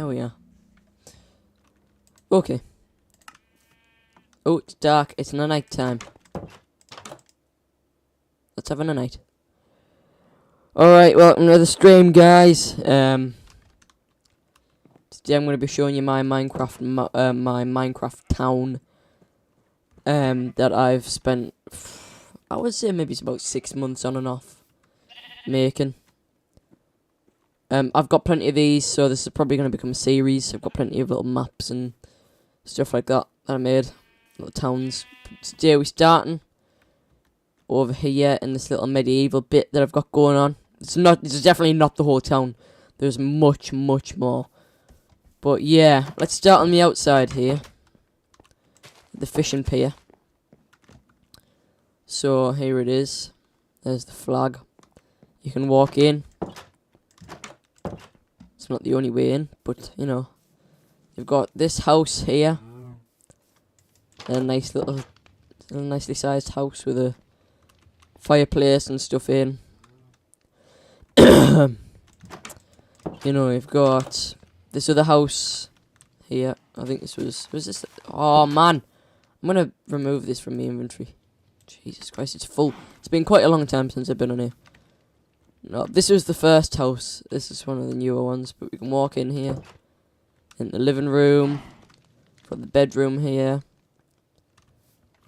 There we are. Okay. Oh, it's dark. It's not night time. Let's have a night. Alright, welcome to the stream, guys. Today I'm going to be showing you my Minecraft town that I've spent, I would say maybe it's about 6 months on and off making. I've got plenty of these, so this is probably going to become a series. I've got plenty of little maps and stuff like that I made, little towns. Today we're starting over here in this little medieval bit that I've got going on. It's definitely not the whole town. There's much more. But yeah, let's start on the outside here. The fishing pier. So here it is. There's the flag. You can walk in. It's not the only way in, but you know. You've got this house here. A nice little, nicely sized house with a fireplace and stuff in. You know, you've got this other house here. I think this was this? Oh man, I'm gonna remove this from my inventory. Jesus Christ, it's full. It's been quite a long time since I've been on here. No, this was the first house. This is one of the newer ones, but we can walk in here. In the living room. Got the bedroom here.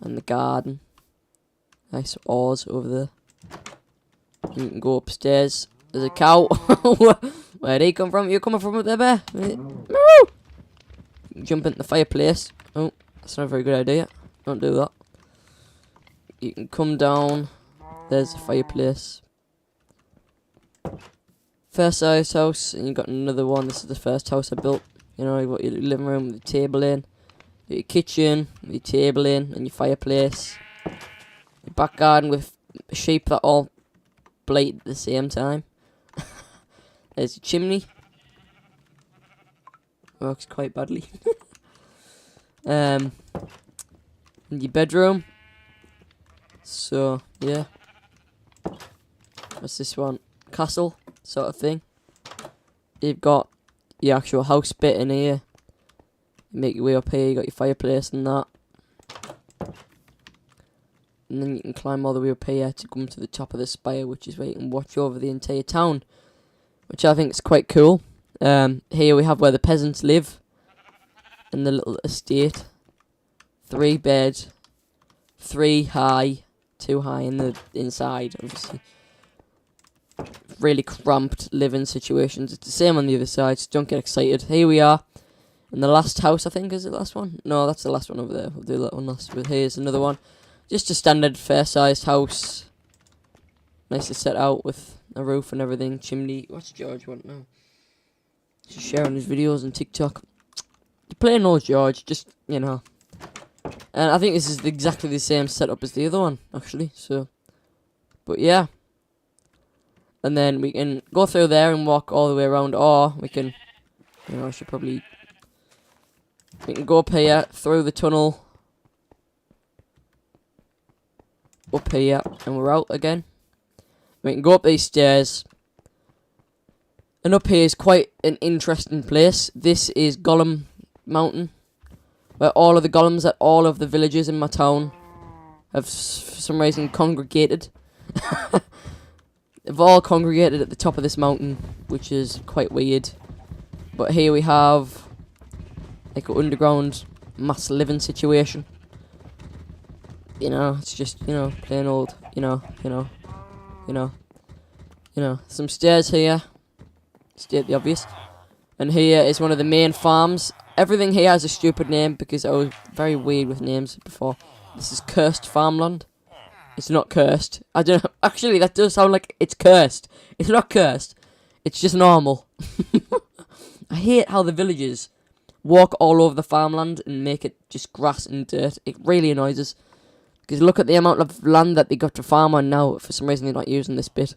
And the garden. Nice oars over there. You can go upstairs. There's a cow. Where'd he come from? You coming from up there, bear? Jump into the fireplace. Oh, that's not a very good idea. Don't do that. You can come down. There's the fireplace. First size house, and you got another one. This is the first house I built. You know, you got your living room with your table in, your kitchen with your table in, and your fireplace. Your back garden with sheep that all bleat at the same time. There's your chimney. Works quite badly. And your bedroom. So yeah. What's this one? Castle sort of thing. You've got your actual house bit in here. You make your way up here, you got your fireplace and that. And then you can climb all the way up here to come to the top of the spire, which is where you can watch over the entire town, which I think is quite cool. Here we have where the peasants live in the little estate. 3 bed, 3 high, 2 high in the inside, obviously. Really cramped living situations. It's the same on the other side, so don't get excited. Here we are in the last house, I think. Is it the last one? No, that's the last one over there. We'll do that one last. But here's another one. Just a standard fair-sized house. Nicely set out with a roof and everything. Chimney. What's George want now? Just sharing his videos on TikTok. Plain old George, just, you know. And I think this is exactly the same setup as the other one, actually. So, but yeah. And then we can go through there and walk all the way around, or we can, you know, we can go up here, through the tunnel, up here, and we're out again. We can go up these stairs, and up here is quite an interesting place. This is Golem Mountain, where all of the golems at all of the villages in my town have, for some reason, congregated. They've all congregated at the top of this mountain, which is quite weird. But here we have like an underground mass living situation. You know, it's just, you know, plain old, you know, some stairs here. State the obvious. And here is one of the main farms. Everything here has a stupid name because I was very weird with names before. This is Cursed Farmland. It's not cursed. I don't know. Actually, that does sound like it's cursed. It's not cursed. It's just normal. I hate how the villagers walk all over the farmland and make it just grass and dirt. It really annoys us. Because look at the amount of land that they got to farm on now. For some reason, they're not using this bit.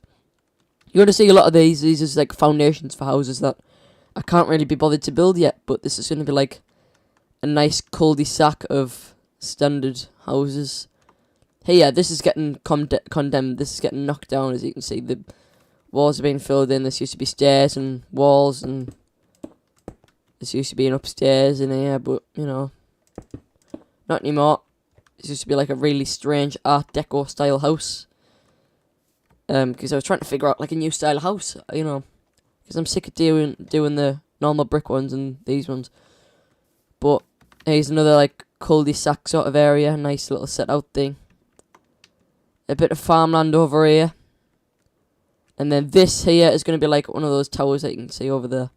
You're going to see a lot of these. These are like foundations for houses that I can't really be bothered to build yet. But this is going to be like a nice cul-de-sac of standard houses. Hey, yeah, this is getting condemned. This is getting knocked down, as you can see. The walls are being filled in. This used to be stairs and walls and This used to be an upstairs in here, but, you know, not anymore. This used to be like a really strange Art Deco style house. Because I was trying to figure out like a new style house, you know. Because I'm sick of doing the normal brick ones and these ones. But here's another like cul-de-sac sort of area, nice little set out thing. A bit of farmland over here. And then this here is going to be like one of those towers that you can see over there.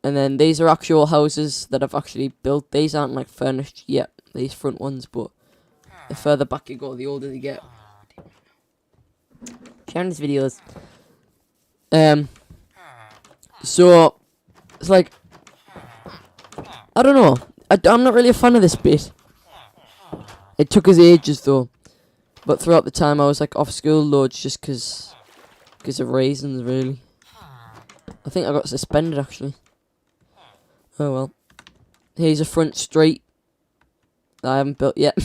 And then these are actual houses that I've actually built. These aren't like furnished yet, these front ones, but the further back you go, the older they get. Sharing these videos. So it's like, I don't know. I'm not really a fan of this bit. It took us ages though, but throughout the time I was like off school loads just because of reasons really. I think I got suspended actually. Oh well. Here's a front street that I haven't built yet.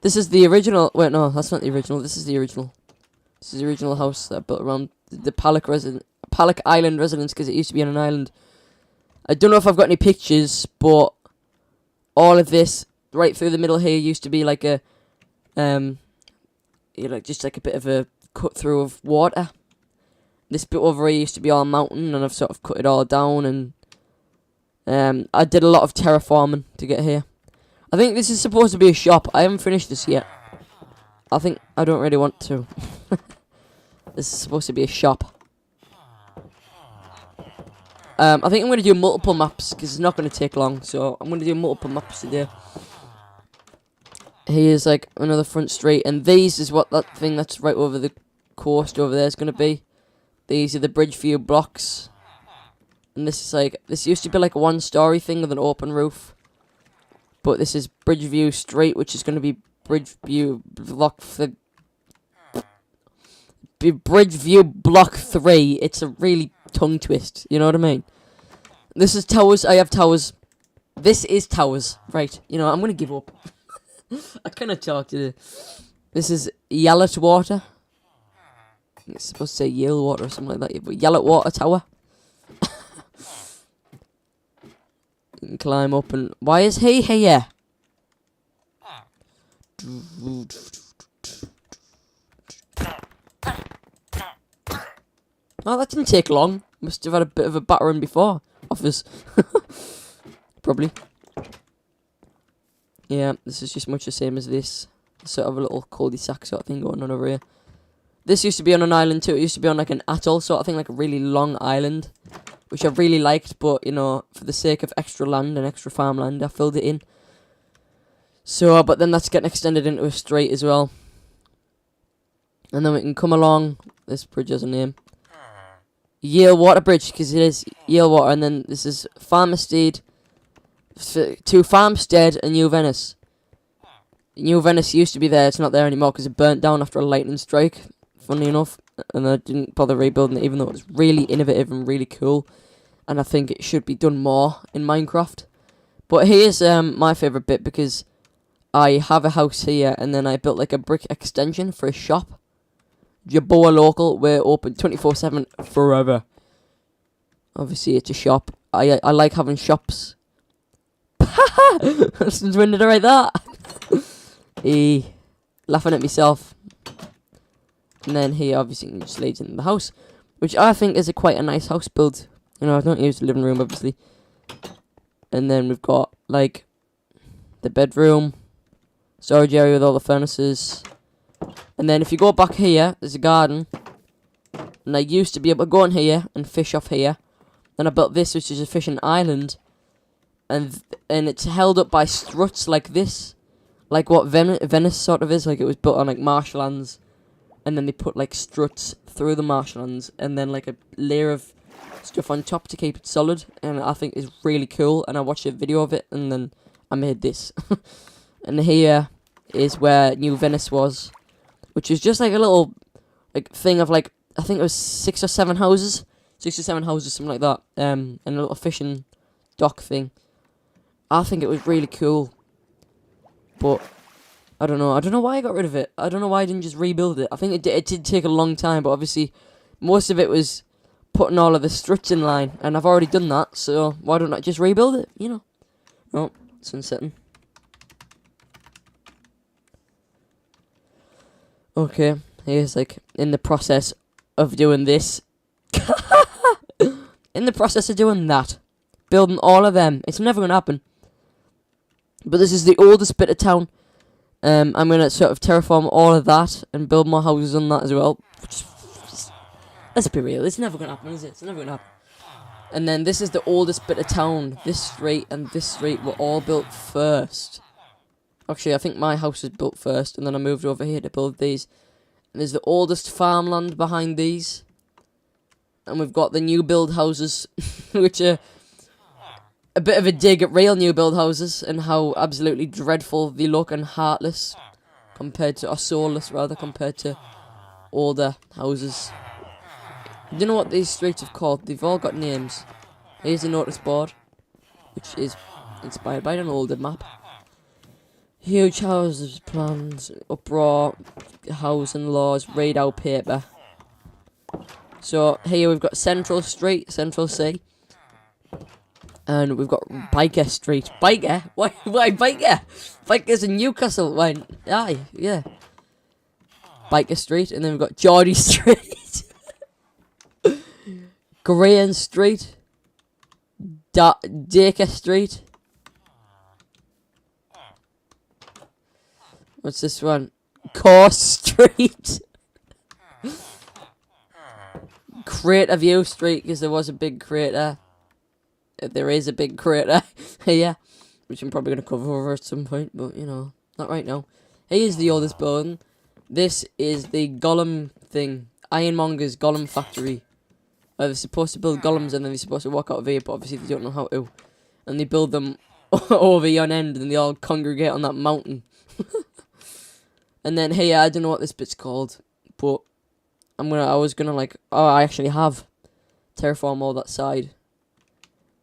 This is the original. Wait, no, that's not the original. This is the original. This is the original house that I built around the Palak Island residence because it used to be on an island. I don't know if I've got any pictures, but all of this right through the middle here used to be like a, you know, just like a bit of a cut through of water. This bit over here used to be all mountain, and I've sort of cut it all down, and I did a lot of terraforming to get here. I think this is supposed to be a shop. I haven't finished this yet. I don't really want to. This is supposed to be a shop. I think I'm going to do multiple maps because it's not going to take long. So I'm going to do multiple maps today. Here's like another front street, and these is what that thing that's right over the coast over there is going to be. These are the Bridgeview blocks. And this is like, this used to be like a one-story thing with an open roof. But this is Bridgeview Street, which is going to be Bridgeview Block 3. It's a really tongue twist, you know what I mean? This is towers. I have towers. This is towers. Right, you know, I'm going to give up. I cannot talk today. This is Yallett Water. It's supposed to say Yale Water or something like that. But Yallett Water Tower. You can climb up and... Why is he here? Oh, that didn't take long. Must have had a bit of a battering before. Office. Probably. Yeah, this is just much the same as this. Sort of a little cul-de-sac sort of thing going on over here. This used to be on an island too. It used to be on like an atoll sort of thing, like a really long island. Which I really liked, but, you know, for the sake of extra land and extra farmland, I filled it in. So, but then that's getting extended into a strait as well. And then we can come along. This bridge has a name. Yale Water Bridge, because it is Yale Water. And then this is Farmstead to Farmstead and New Venice. New Venice used to be there. It's not there anymore because it burnt down after a lightning strike, funny enough. And I didn't bother rebuilding it, even though it was really innovative and really cool. And I think it should be done more in Minecraft. But here's my favourite bit, because I have a house here, and then I built like a brick extension for a shop. Jaboa Local, we're open 24/7 forever. Obviously, it's a shop. I like having shops. Since when did I write that? Laughing at myself. And then he obviously just leads into the house, which I think is quite a nice house build. You know, I don't use the living room, obviously. And then we've got, like, the bedroom, storage area with all the furnaces. And then if you go back here, there's a garden. And I used to be able to go in here and fish off here. Then I built this, which is a fishing island. And it's held up by struts like this. Like what Venice sort of is. Like it was built on, like, marshlands. And then they put, like, struts through the marshlands. And then, like, a layer of stuff on top to keep it solid. And I think it's really cool. And I watched a video of it. And then I made this. And here is where New Venice was. Which is just, like, a little, like, thing of, like, I think it was 6 or 7 houses. 6 or 7 houses, something like that. And a little fishing dock thing. I think it was really cool. But... I don't know why I got rid of it. I don't know why I didn't just rebuild it. I think it did take a long time, but obviously most of it was putting all of the struts in line, and I've already done that, so why don't I just rebuild it, you know? Oh, sun setting. Okay, here's like in the process of doing this. In the process of doing that. Building all of them. It's never gonna happen. But this is the oldest bit of town. I'm gonna sort of terraform all of that and build more houses on that as well. Let's be real, it's never gonna happen, is it? It's never gonna happen. And then this is the oldest bit of town. This street and this street were all built first. Actually, I think my house was built first, and then I moved over here to build these. And there's the oldest farmland behind these. And we've got the new build houses, which are a bit of a dig at real new build houses and how absolutely dreadful they look and heartless compared to, or soulless rather, compared to older houses. Do you know what these streets have called? They've all got names. Here's a notice board, which is inspired by an older map. Huge houses, plans, uproar, housing laws, radar paper. So here we've got Central Street, Central C. And we've got Biker Street. Biker? Why Biker? Biker's in Newcastle. Why? Aye, yeah. Biker Street, and then we've got Geordie Street. Graham Street. Dacre Street. What's this one? Course Street. Crater View Street, because there was a big crater. There is a big crater here, which I'm probably going to cover over at some point, but, you know, not right now. Here's the oldest building. This is the Golem thing. Ironmonger's Golem Factory. They're supposed to build golems and then they're supposed to walk out of here, but obviously they don't know how to. And they build them over yon end and they all congregate on that mountain. And then here, I don't know what this bit's called, but I actually have terraform all that side.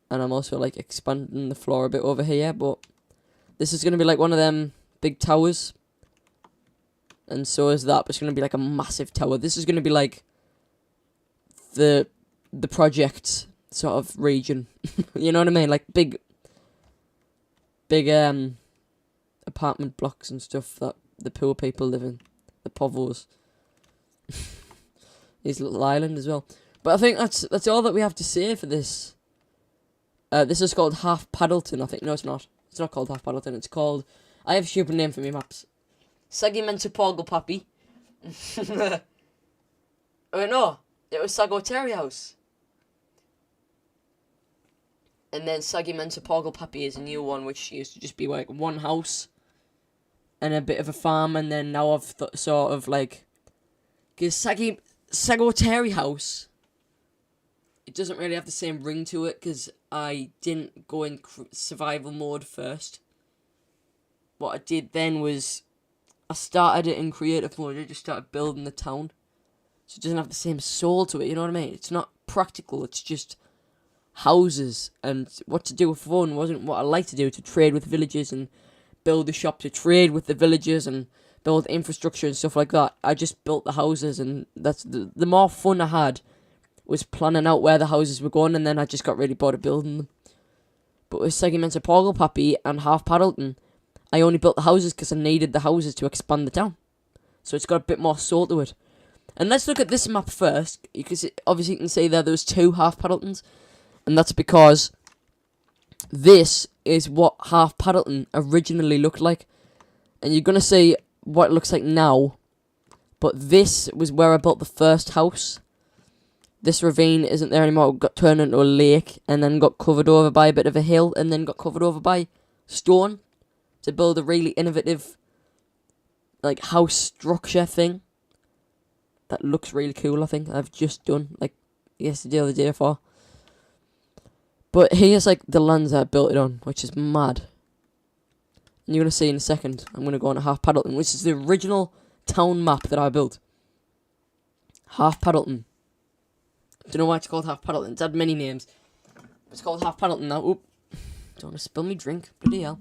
And I'm also like expanding the floor a bit over here, but this is going to be like one of them big towers. And so is that, but it's going to be like a massive tower. This is going to be like the project sort of region. You know what I mean? Like big apartment blocks and stuff that the poor people live in. The povos. His little island as well. But I think that's all that we have to say for this. This is called Half Paddleton, I think. No, it's not. It's not called Half Paddleton. It's called... I have a stupid name for me maps. Sagimento Pappy. Oh, no. It was Sagoteri House. And then Sagimento Pappy is a new one, which used to just be like one house. And a bit of a farm. And then now I've sort of like... Because Sagoteri House... It doesn't really have the same ring to it because I didn't go in survival mode first. What I did then was I started it in creative mode. I just started building the town. So it doesn't have the same soul to it, you know what I mean? It's not practical, it's just houses. And what to do with fun wasn't what I like to do, to trade with villagers and build a shop to trade with the villagers and build infrastructure and stuff like that. I just built the houses, and that's the more fun I had was planning out where the houses were going, and then I just got really bored of building them. But with Segments of Pappy and Half Paddleton, I only built the houses because I needed the houses to expand the town. So it's got a bit more soul to it. And let's look at this map first, because obviously you can see there's two Half Paddletons, and that's because this is what Half Paddleton originally looked like. And you're going to see what it looks like now, but this was where I built the first house. This ravine isn't there anymore. It got turned into a lake and then got covered over by a bit of a hill and then got covered over by stone to build a really innovative like house structure thing that looks really cool. I think I've just done like yesterday or the day before. But here's like the lands that I built it on, which is mad. And you're going to see in a second, I'm going to go on to Half Paddleton, which is the original town map that I built. Half Paddleton. Don't know why it's called Half Paddleton. It's had many names. It's called Half Paddleton now. Oop. Don't want to spill me drink. Bloody hell.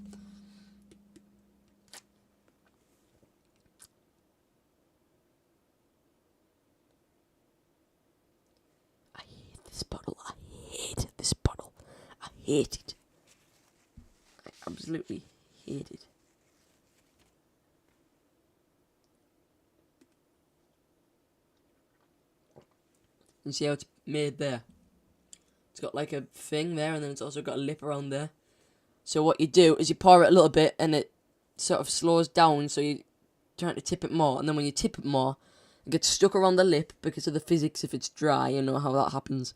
I hate this bottle. I hate this bottle. I hate it. I absolutely hate it. You see how it's made there? It's got like a thing there, and then it's also got a lip around there. So what you do is you pour it a little bit, and it sort of slows down, so you're trying to tip it more, and then when you tip it more, it gets stuck around the lip because of the physics if it's dry, you know how that happens.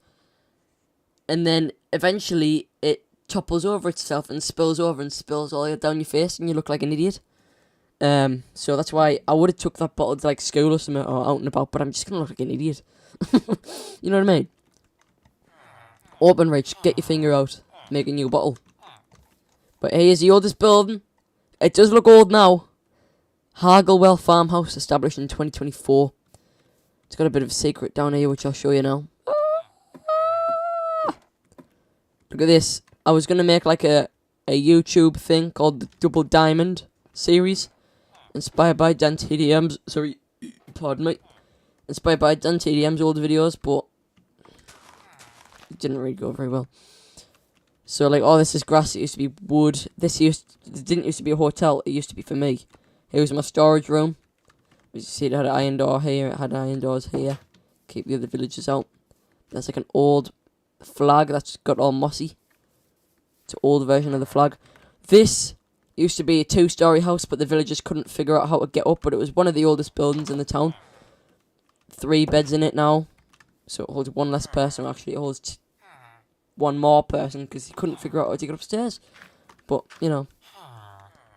And then eventually it topples over itself and spills over and spills all the way down your face, and you look like an idiot. So that's why I would have took that bottle to like school or something, or out and about, but I'm just gonna look like an idiot. You know what I mean? Open, Rich, get your finger out, make a new bottle. But here's the oldest building. It does look old now. Harglewell Farmhouse, established in 2024. It's got a bit of a secret down here, which I'll show you now. Look at this. I was going to make like a YouTube thing called the Double Diamond series. Inspired by Dan TDM's, sorry, pardon me. Inspired by Dan TDM's old videos, but it didn't really go very well. So like, oh, this is grass. It used to be wood. It didn't used to be a hotel. It used to be for me. Here's my storage room. As you see, it had an iron door here. It had iron doors here. Keep the other villagers out. There's like an old flag that's got all mossy. It's an old version of the flag. This used to be a 2-story house, but the villagers couldn't figure out how to get up. But it was one of the oldest buildings in the town. 3 beds in it now. So it holds one less person. Actually, it holds one more person because he couldn't figure out how to get upstairs. But, you know,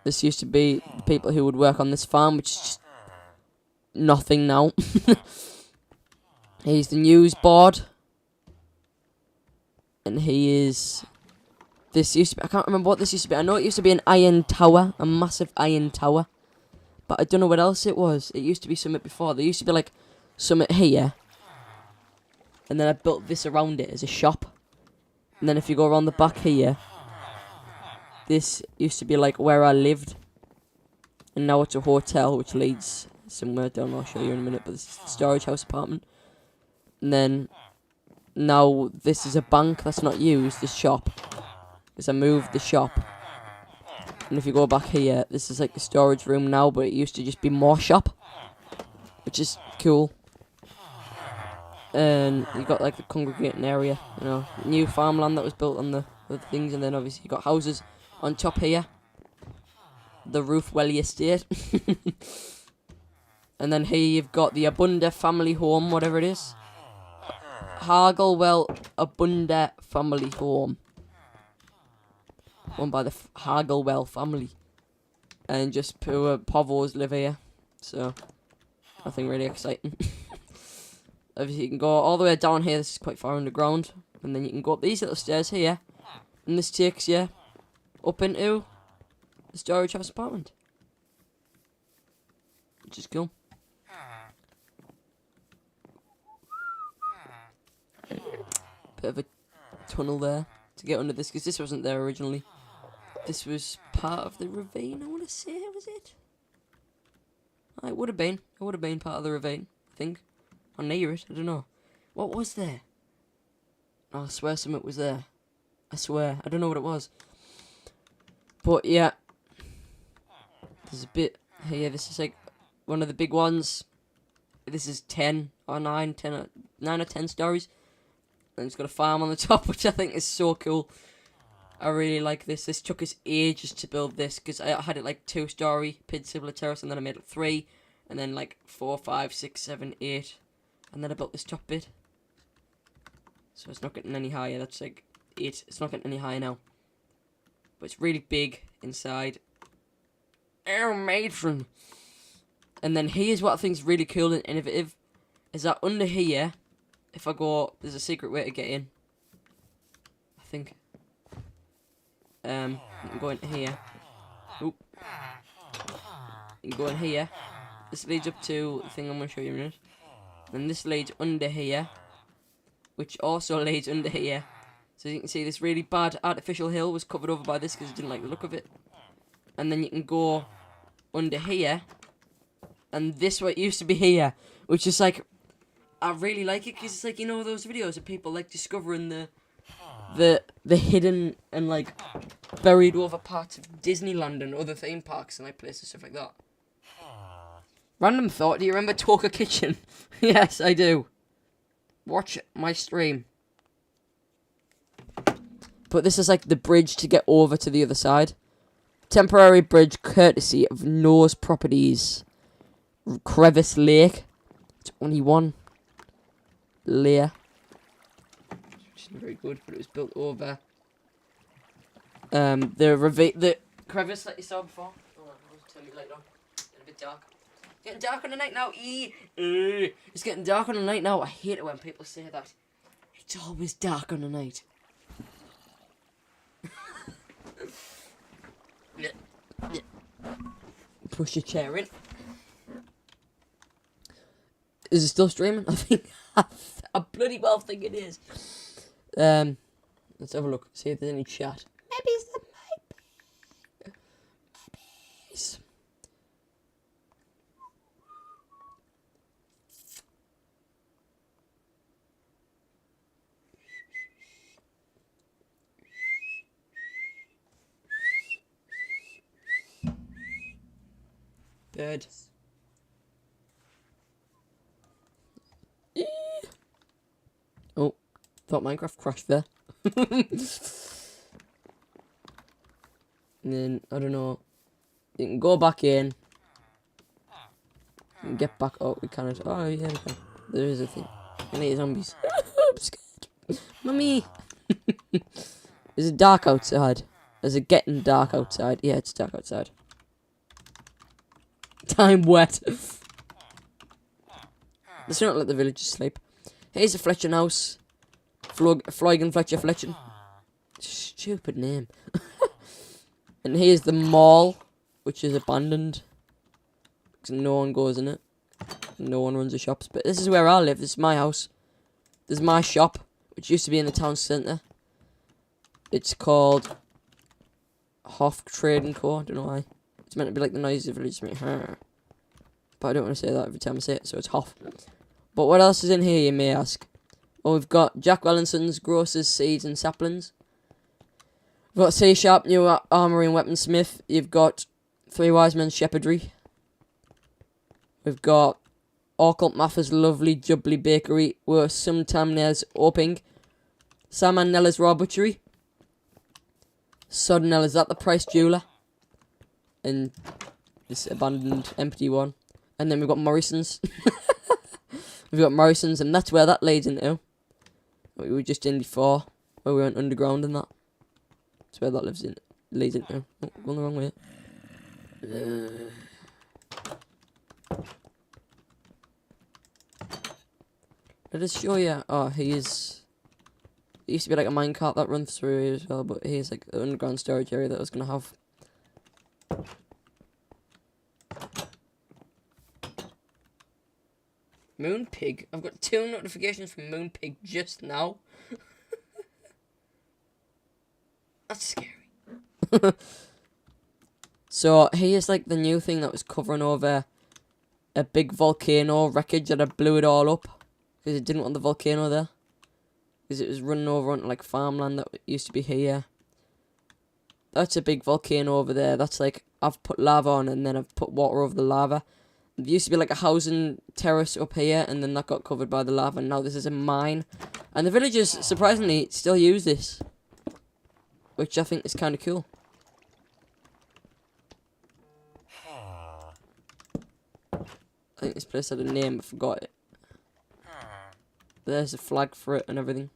this used to be the people who would work on this farm, which is just nothing now. He's the news board. And he is... This used to be... I can't remember what this used to be. I know it used to be an iron tower. A massive iron tower. But I don't know what else it was. It used to be something before. There used to be like something here. And then I built this around it as a shop. And then if you go around the back here, this used to be like where I lived. And now it's a hotel which leads somewhere down. I'll show you in a minute. But this is the storage house apartment. And then now this is a bank that's not used, this shop. Because I moved the shop. And if you go back here, this is like the storage room now, but it used to just be more shop. Which is cool. And you got like the congregating area, you know, new farmland that was built on the things, and then obviously you got houses on top here. The Ruthwelly Estate. And then here you've got the Abunda family home, whatever it is. Harglewell Abunda family home. Owned by the Harglewell family. And just poor povos live here. So, nothing really exciting. Obviously, you can go all the way down here. This is quite far underground. And then you can go up these little stairs here. And this takes you up into the storage house apartment. Which is cool. Bit of a tunnel there to get under this, because this wasn't there originally. This was part of the ravine, I want to say, was it? Oh, it would have been. It would have been part of the ravine, I think. Or near it, I don't know. What was there? Oh, I swear something was there. I swear. I don't know what it was. But, yeah. There's a bit here. This is like one of the big ones. This is 10 or 9 or 10 stories. And it's got a farm on the top, which I think is so cool. I really like this. This took us ages to build this, because I had it like 2-story, Pid-Sibler Terrace, and then I made it 3, and then like 4, 5, 6, 7, 8. And then I built this top bit. So it's not getting any higher. That's like 8. It's not getting any higher now. But it's really big inside. Oh, matron. And then here's what I think is really cool and innovative. Is that under here, if I go, there's a secret way to get in. I think. You can go in here. Oop. You can go in here. This leads up to the thing I'm going to show you in a minute. And this leads under here, which also leads under here. So you can see this really bad artificial hill was covered over by this because I didn't like the look of it. And then you can go under here, and this what used to be here, which is like I really like it because it's like, you know, those videos of people like discovering the hidden and like buried over parts of Disneyland and other theme parks and like places, stuff like that. Random thought, do you remember Talker Kitchen? Yes, I do. Watch my stream. But this is like the bridge to get over to the other side. Temporary bridge courtesy of Nose Properties. Crevice Lake. It's only one layer. Which isn't very good, but it was built over the crevice that you saw before. Oh, I'll turn the light on. It's getting a bit dark. It's getting dark on the night now. It's getting dark on the night now. I hate it when people say that. It's always dark on the night. Push your chair in. Is it still streaming? I think I bloody well think it is. Let's have a look. See if there's any chat. Maybe it's the mic. Maybe it's... Bird. Oh, thought Minecraft crashed there. And then, I don't know. You can go back in. And get back. Oh, we can't. Oh, yeah, we can. There is a thing. I need zombies. I'm scared. Mummy! Is it dark outside? Is it getting dark outside? Yeah, it's dark outside. Time wet. Let's not let the villagers sleep. Here's a Fletcher house. Floygan Fletcher Fletcher. Stupid name. And here's the mall, which is abandoned. Because no one goes in it. No one runs the shops. But this is where I live. This is my house. This is my shop, which used to be in the town centre. It's called Hoff Trading Co. I don't know why. It's meant to be like the noise of village. But I don't want to say that every time I say it, so it's Hoff. But what else is in here, you may ask? Oh, we've got Jack Wellinson's Grocers, Seeds and Saplings. We've got C Sharp, New Armoury and Weaponsmith. You've got Three Wise Men's Shepherdry. We've got Orkult Maffa's Lovely Jubbly Bakery, where sometime there's Oping. Sam and Nella's Raw Butchery. Sodden Nella's At the Price Jeweler. And this abandoned, empty one. And then we've got Morrison's. We've got Morrison's, and that's where that leads into. We were just in before, where we went underground and that. That's where that leads into. Oh, going the wrong way. Let us show you. Oh, it used to be like a minecart that runs through here as well, but here's like the underground storage area that I was going to have. Moonpig? I've got 2 notifications from Moonpig just now. That's scary. So, here's like the new thing that was covering over a big volcano wreckage that I blew it all up. Because it didn't want the volcano there. Because it was running over onto like farmland that used to be here. That's a big volcano over there. That's like, I've put lava on and then I've put water over the lava. There used to be like a housing terrace up here, and then that got covered by the lava, and now this is a mine. And the villagers, surprisingly, still use this. Which I think is kind of cool. I think this place had a name, I forgot it. But there's a flag for it and everything.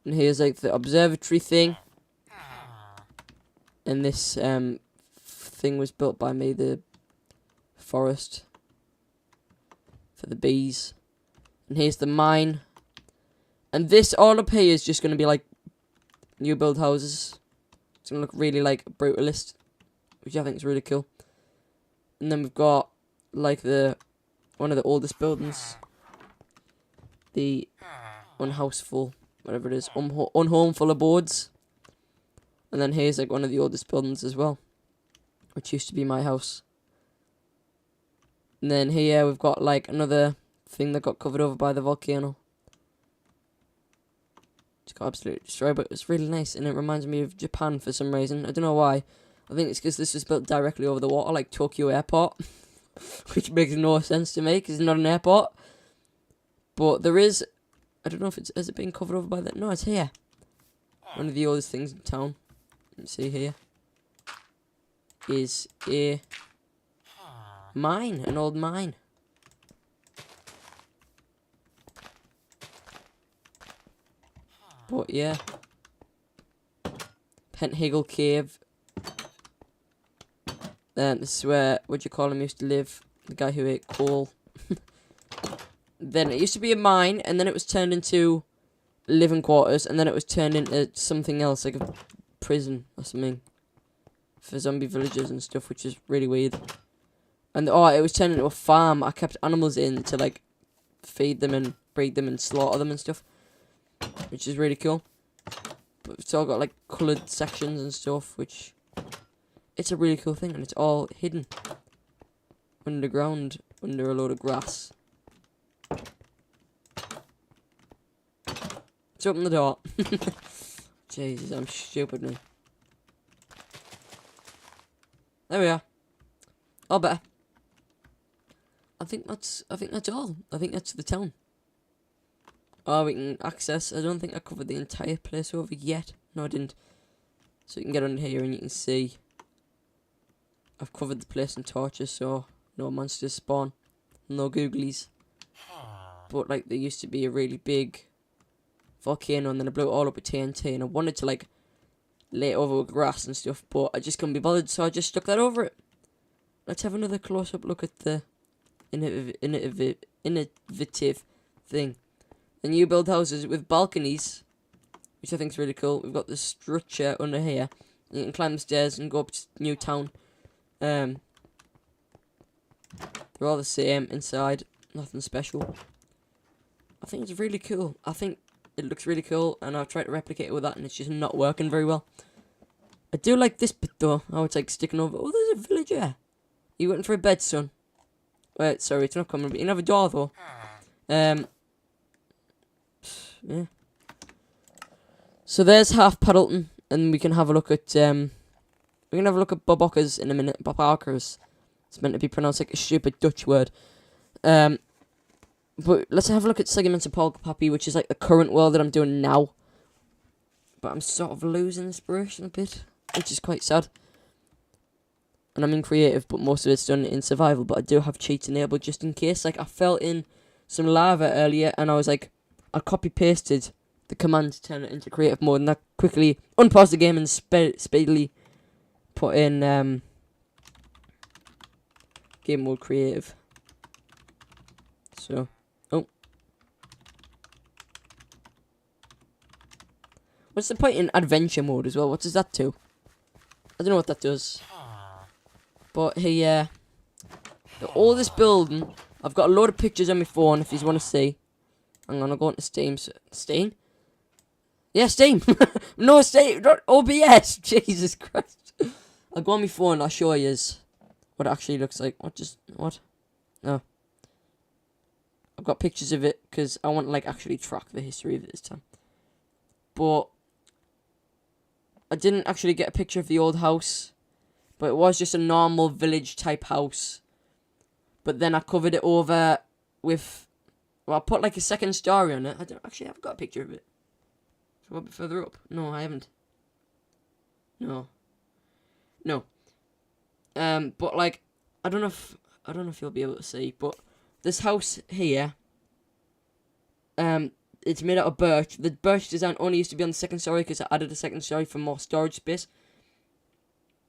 And here's like the observatory thing. And this thing was built by me, the forest for the bees. And here's the mine. And this all up here is just going to be like new build houses. It's going to look really like brutalist, which I think is really cool. And then we've got like one of the oldest buildings. The unhouseful, whatever it is, unhomeful abodes. And then here's like one of the oldest buildings as well, which used to be my house. And then here we've got like another thing that got covered over by the volcano. It's got absolutely destroyed, but it's really nice, and it reminds me of Japan for some reason. I don't know why. I think it's because this was built directly over the water, like Tokyo Airport, which makes no sense to me because it's not an airport. But there is, I don't know if has it been covered over by that? No, it's here. One of the oldest things in town. You see here is a mine, an old mine. But yeah, Penthagel Cave. This is where, what do you call him, used to live. The guy who ate coal. Then it used to be a mine, and then it was turned into living quarters, and then it was turned into something else, like a prison or something. For zombie villagers and stuff, which is really weird. And oh, it was turned into a farm. I kept animals in to like feed them and breed them and slaughter them and stuff, which is really cool. But it's all got like coloured sections and stuff, which it's a really cool thing, and it's all hidden underground under a load of grass. Let's open the door. Jesus, I'm stupid, man. There we are. All better. I think that's all. I think that's the town. Oh, we can access. I don't think I covered the entire place over yet. No, I didn't. So you can get under here and you can see I've covered the place in torches, so no monsters spawn, no googlies. But like there used to be a really big volcano, and then I blew it all up with TNT, and I wanted to like lay it over with grass and stuff, but I just couldn't be bothered, so I just stuck that over it. Let's have another close-up look at the innovative thing. The new build houses with balconies, which I think is really cool. We've got the structure under here. You can climb the stairs and go up to new town. They're all the same inside, nothing special. I think it's really cool. I think it looks really cool, and I've tried to replicate it with that, and it's just not working very well. I do like this bit though, how it's like sticking over. Oh, there's a villager. You waiting for a bed, son? Wait, sorry, it's not coming, but you can have a door though. Yeah. So there's half Paddleton, and we can have a look at Bobokkers in a minute. Bobokkers. It's meant to be pronounced like a stupid Dutch word. But let's have a look at Segments of Polkapoppy, which is like the current world that I'm doing now. But I'm sort of losing inspiration a bit, which is quite sad. And I'm in creative, but most of it's done in survival. But I do have cheats enabled just in case. Like I fell in some lava earlier, and I was like, I copy pasted the command to turn it into creative mode, and that quickly unpaused the game and speedily put in game mode creative. So, oh, what's the point in adventure mode as well? What does that do? I don't know what that does. But here, the oldest building. I've got a load of pictures on my phone if you want to see. I'm gonna go into Steam. Steam? Yeah, Steam. No, Steam. Not OBS. Jesus Christ. I'll go on my phone. I'll show you what it actually looks like. What? No. I've got pictures of it because I want to like actually track the history of it this time. But I didn't actually get a picture of the old house, but it was just a normal village type house. But then I covered it over with, well, I put like a second story on it. I don't actually have got a picture of it. So a bit further up. No, I haven't. No. But like, I don't know if you'll be able to see, but this house here, it's made out of birch. The birch design only used to be on the second story because I added a second story for more storage space.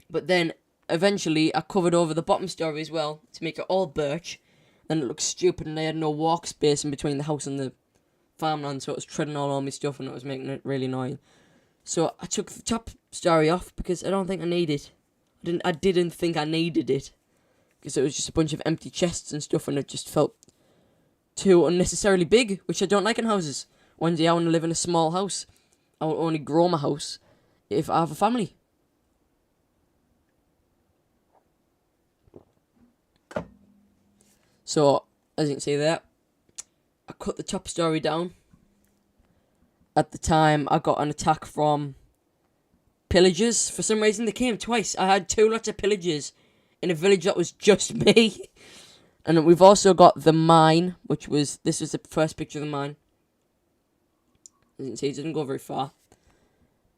But then eventually I covered over the bottom story as well to make it all birch. Then it looked stupid, and I had no walk space in between the house and the farmland, so it was treading all my stuff, and it was making it really annoying. So I took the top story off because I don't think I need it. I didn't think I needed it because it was just a bunch of empty chests and stuff, and it just felt too unnecessarily big, which I don't like in houses. One day I want to live in a small house. I will only grow my house if I have a family. So, as you can see there, I cut the top story down. At the time, I got an attack from pillagers. For some reason, they came twice. I had 2 lots of pillagers in a village that was just me. And we've also got the mine, this was the first picture of the mine. As you can see, it doesn't go very far.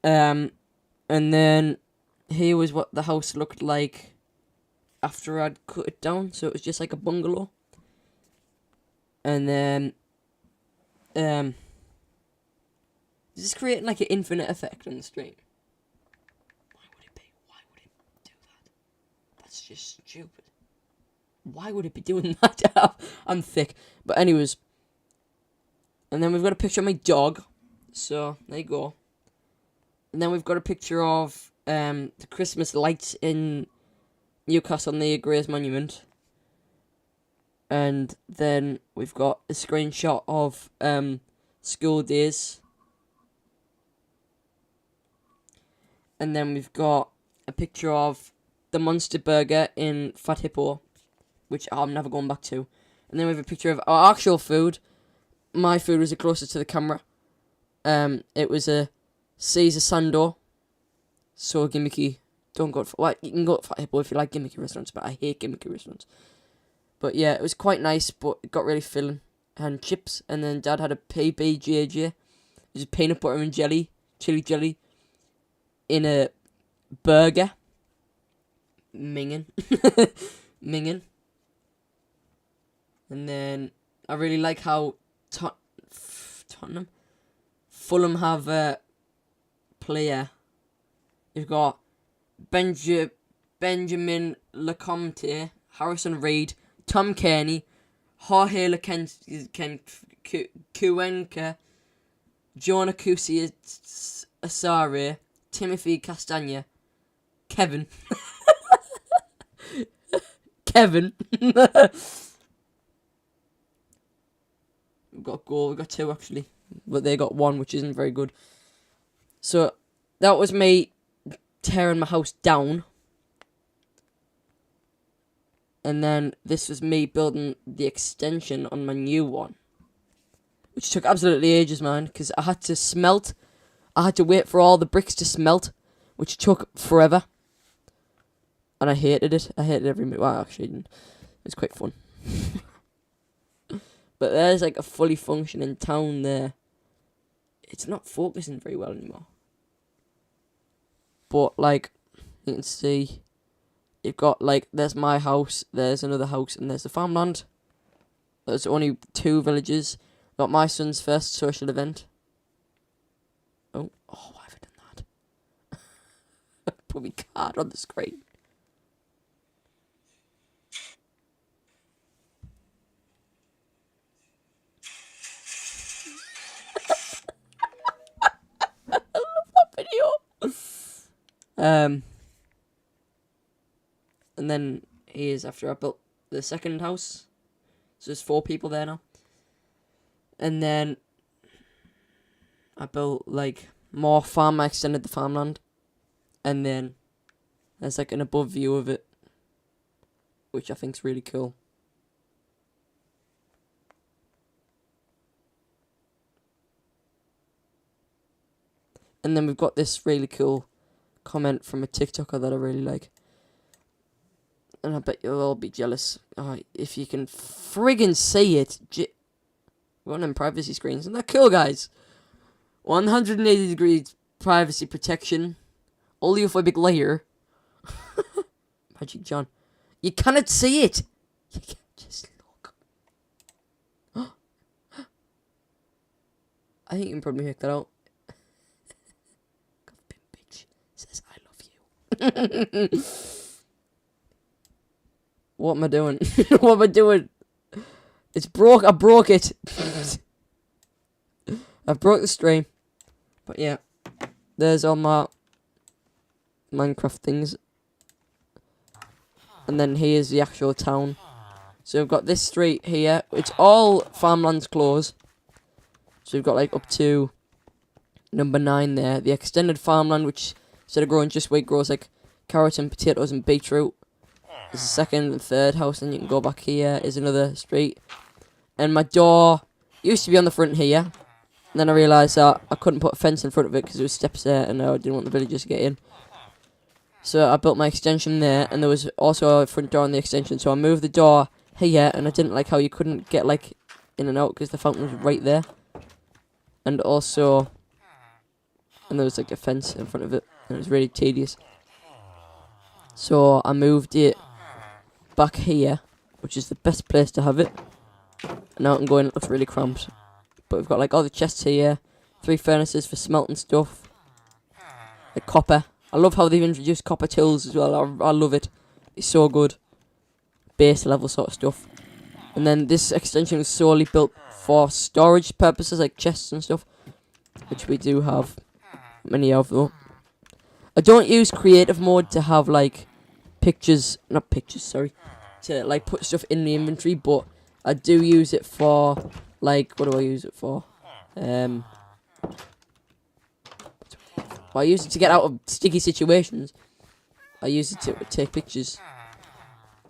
And then here was what the house looked like after I'd cut it down. So it was just like a bungalow. And then, this is creating like an infinite effect on the stream. Why would it be? Why would it do that? That's just stupid. Why would it be doing that? I'm thick. But anyways. And then we've got a picture of my dog. So, there you go. And then we've got a picture of the Christmas lights in Newcastle near Grey's Monument. And then we've got a screenshot of school days. And then we've got a picture of the Monster Burger in Fat Hippo, which I'm never going back to. And then we have a picture of our actual food. My food was the closest to the camera. It was a Caesar Sando. So gimmicky. Don't go for... Well, you can go to Fat Hippo if you like gimmicky restaurants, but I hate gimmicky restaurants. But yeah, it was quite nice, but it got really filling. And chips. And then Dad had a PBJJ. It was peanut butter and jelly. Chili jelly. In a burger. Minging. Minging. And then I really like how Tottenham, Fulham have a player. You've got Benjamin Lecomte, Harrison Reed, Tom Kearney, Jorge Cuenca, Jonah Kusi Asare, Timothy Castagna, Kevin. Kevin. We've got a goal. We've got 2 actually, but they got 1, which isn't very good. So that was me tearing my house down. And then this was me building the extension on my new one, which took absolutely ages, man, because I had to smelt. I had to wait for all the bricks to smelt, which took forever. And I hated it. I hated every minute. Well, actually, it was quite fun. But there's like a fully functioning town there. It's not focusing very well anymore. But like, you can see, you've got like, there's my house, there's another house, and there's the farmland. There's only 2 villages. Got my son's first social event. Oh, why have I done that? Put my card on the screen. I love that video. And then here's after I built the second house. So there's 4 people there now. And then I built like more farm. I extended the farmland. And then there's like an above view of it, which I think's really cool. And then we've got this really cool comment from a TikToker that I really like. And I bet you'll all be jealous if you can friggin' see it. We're on them privacy screens. Isn't that cool, guys? 180 degrees privacy protection. Oleophobic layer. Magic John. You cannot see it. You can just look. I think you can probably make that out. Bitch says I love you. What am I doing? What am I doing? It's broke. I broke it. I've broke the stream. But yeah. There's all my Minecraft things. And then here's the actual town. So we've got this street here. It's all farmlands close. So we've got like up to number 9 there. The extended farmland, which instead of growing just wheat, grows like carrots and potatoes and beetroot. There's a second and third house, and you can go back here. Is another street. And my door used to be on the front here. And then I realised that I couldn't put a fence in front of it because there was steps there, and I didn't want the villagers to get in. So I built my extension there, and there was also a front door on the extension. So I moved the door here, and I didn't like how you couldn't get like in and out because the fountain was right there. And also, and there was like a fence in front of it, and it was really tedious. So I moved it back here, which is the best place to have it. And now I can go in, it looks really cramped. But we've got like all the chests here, 3 furnaces for smelting stuff, like copper. I love how they've introduced copper tills as well. I love it. It's so good. Base level sort of stuff. And then this extension was solely built for storage purposes, like chests and stuff, which we do have many of though. I don't use creative mode to have like not pictures, sorry, to like put stuff in the inventory, but I do use it for like, what do I use it for? Well, I use it to get out of sticky situations. I use it to take pictures.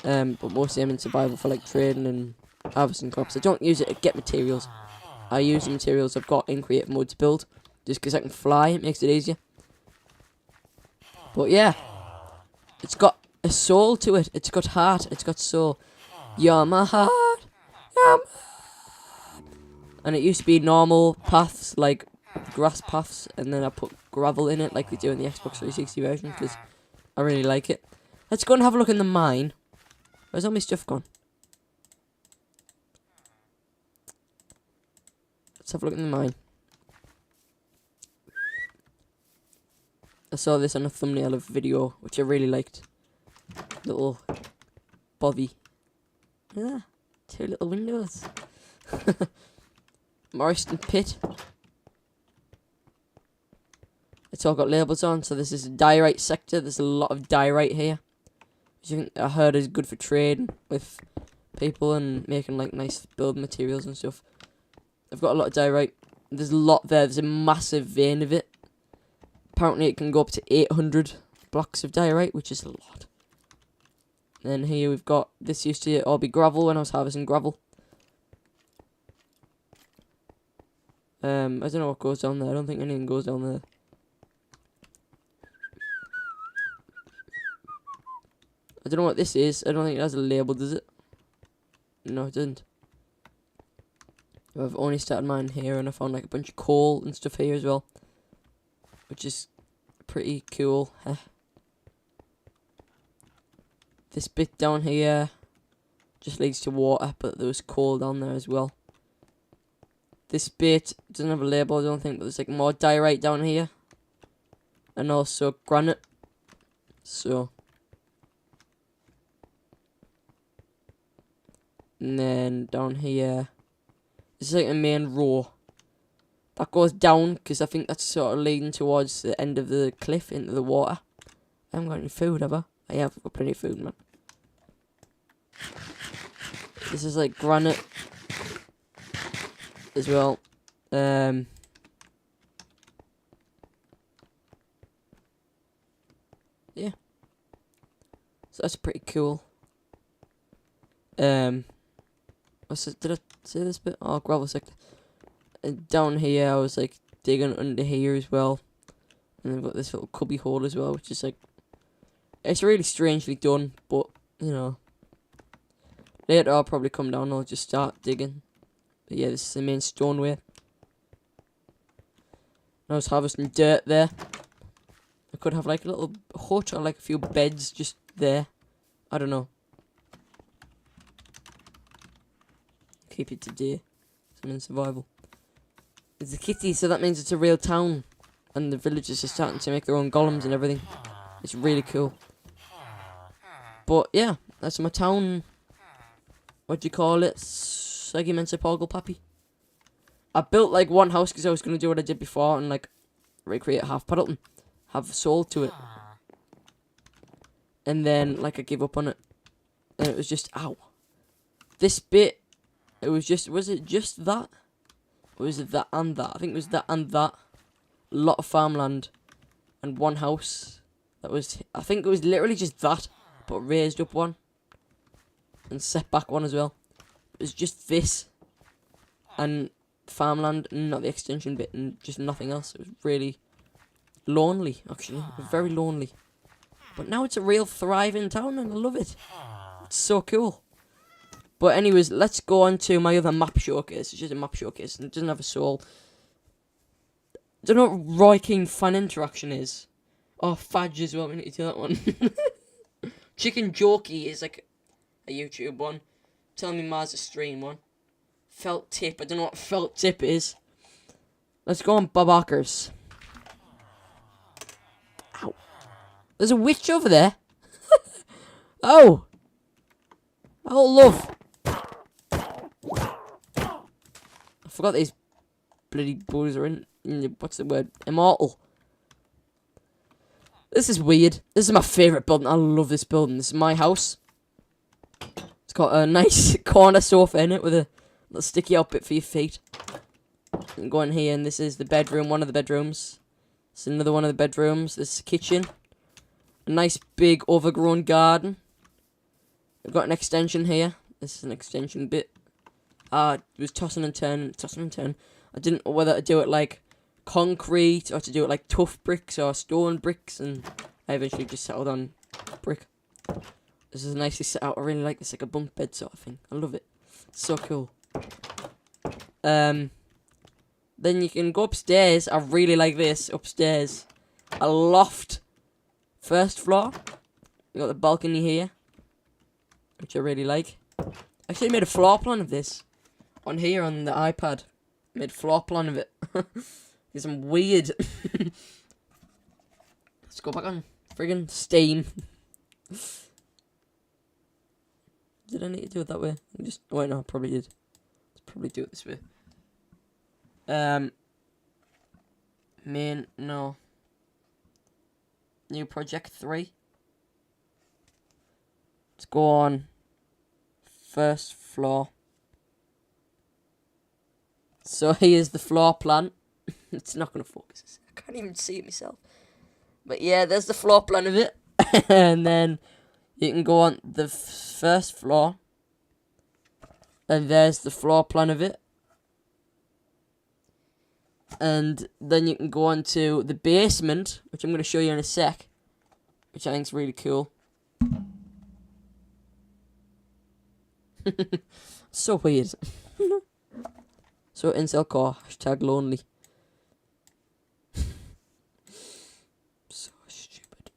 But mostly I'm in survival for like trading and harvesting crops. I don't use it to get materials. I use the materials I've got in creative mode to build. Just because I can fly, it makes it easier. But yeah, it's got a soul to it. It's got heart. It's got soul. You're my heart. You're my... And it used to be normal paths, like grass paths, and then I put gravel in it like they do in the Xbox 360 version because I really like it. Let's go and have a look in the mine. Where's all my stuff gone? Let's have a look in the mine. I saw this on a thumbnail of a video, which I really liked. Little bobby. Yeah, 2 little windows. Morriston Pit. It's all got labels on, so this is a diorite sector. There's a lot of diorite here, which I heard is good for trading with people and making like nice building materials and stuff. I've got a lot of diorite. There's a lot there. There's a massive vein of it. Apparently it can go up to 800 blocks of diorite, which is a lot. Then here we've got, this used to all be gravel when I was harvesting gravel. I don't know what goes down there. I don't think anything goes down there. I don't know what this is. I don't think it has a label, does it? No, it doesn't. I've only started mine here, and I found like a bunch of coal and stuff here as well, which is pretty cool. This bit down here just leads to water, but there was coal down there as well. This bit doesn't have a label, I don't think, but there's like more diorite down here, and also granite. So, and then down here, this is like a main row that goes down, because I think that's sort of leading towards the end of the cliff into the water. I haven't got any food, have I? I have got plenty of food, man. This is like granite as well. Yeah. So that's pretty cool. Did I say this bit? Oh, gravel sector. And down here, I was like digging under here as well. And I've got this little cubby hole as well, which is like, it's really strangely done, but you know. Later I'll probably come down and I'll just start digging. But yeah, this is the main stoneway. I was harvesting dirt there. I could have like a little hut or like a few beds just there. I don't know. Keep it today. I'm in survival. It's a kitty, so that means it's a real town. And the villagers are starting to make their own golems and everything. It's really cool. But yeah, that's my town. What do you call it? Segmented Porgal Pappy. I built like one house because I was going to do what I did before and like recreate half Puddleton. Have soul to it. And then like I gave up on it. And it was just, ow. This bit, it was just, was it just that? Or was it that and that? I think it was that and that. A lot of farmland. And one house. That was, I think it was literally just that. But raised up one. and set back one as well. It's just this and farmland, not the extension bit, and just nothing else. It was really lonely, actually. Very lonely. But now it's a real thriving town, and I love it. It's so cool. But anyways, let's go on to my other map showcase. It's just a map showcase, and it doesn't have a soul. I don't know what Roy King fan interaction is. Oh, Fudge as well, we need to do that one. Chicken Jokey is like a YouTube one. Tell Me Ma's a stream one. Felt Tip, I don't know what Felt Tip is. Let's go on Bob Arkers. Ow. There's a witch over there. Oh. Oh, love. I forgot these bloody boys are in what's the word? Immortal. This is weird. This is my favourite building. I love this building. This is my house. It's got a nice corner sofa in it with a little sticky out bit for your feet. You can go in here, and this is the bedroom, one of the bedrooms. This is another one of the bedrooms. This is the kitchen. A nice big overgrown garden. I've got an extension here. This is an extension bit. It was tossing and turning. I didn't know whether to do it like concrete or to do it like tough bricks or stone bricks, and I eventually just settled on brick. This is nicely set out. I really like this, like a bunk bed sort of thing. I love it. It's so cool. Then you can go upstairs. I really like this upstairs. A loft. First floor. You got the balcony here, which I really like. I actually made a floor plan of this on here on the iPad. Made a floor plan of it. Because I'm weird. Let's go back on friggin' Steam. Did I need to do it that way? Wait, no, I probably did. Let's probably do it this way. No. New project 3. Let's go on. First floor. So here's the floor plan. It's not going to focus. I can't even see it myself. But yeah, there's the floor plan of it. And then you can go on the first floor. And there's the floor plan of it. And then you can go on to the basement, which I'm going to show you in a sec. Which I think is really cool. So weird. So incel core, #lonely. So stupid.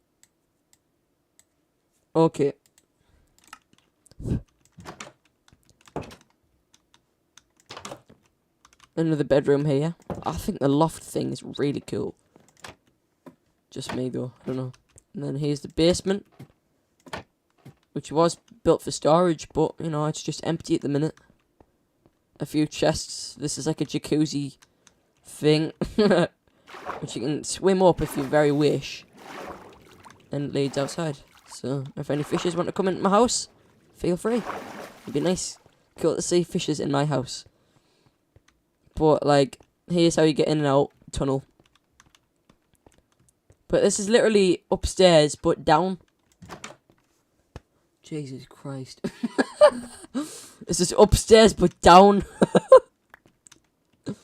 Okay. Another bedroom here. I think the loft thing is really cool. Just me though, I don't know. And then here's the basement, which was built for storage, but you know, it's just empty at the minute. A few chests. This is like a jacuzzi thing, which you can swim up if you very wish, and it leads outside. So if any fishes want to come into my house, feel free. It'd be nice, cool to see fishes in my house. But like, here's how you get in and out tunnel. But this is literally upstairs, but down. Jesus Christ. This is upstairs, but down. You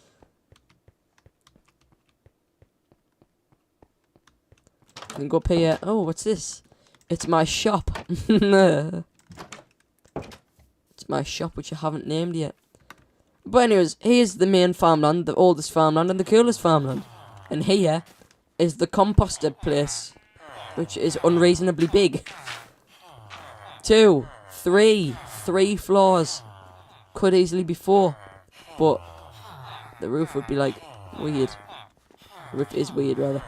can go up here. Oh, what's this? It's my shop. It's my shop, which I haven't named yet. But anyways, here's the main farmland, the oldest farmland, and the coolest farmland. And here is the composted place, which is unreasonably big. 2, 3 floors. Could easily be 4, but the roof would be like weird. The roof is weird, rather.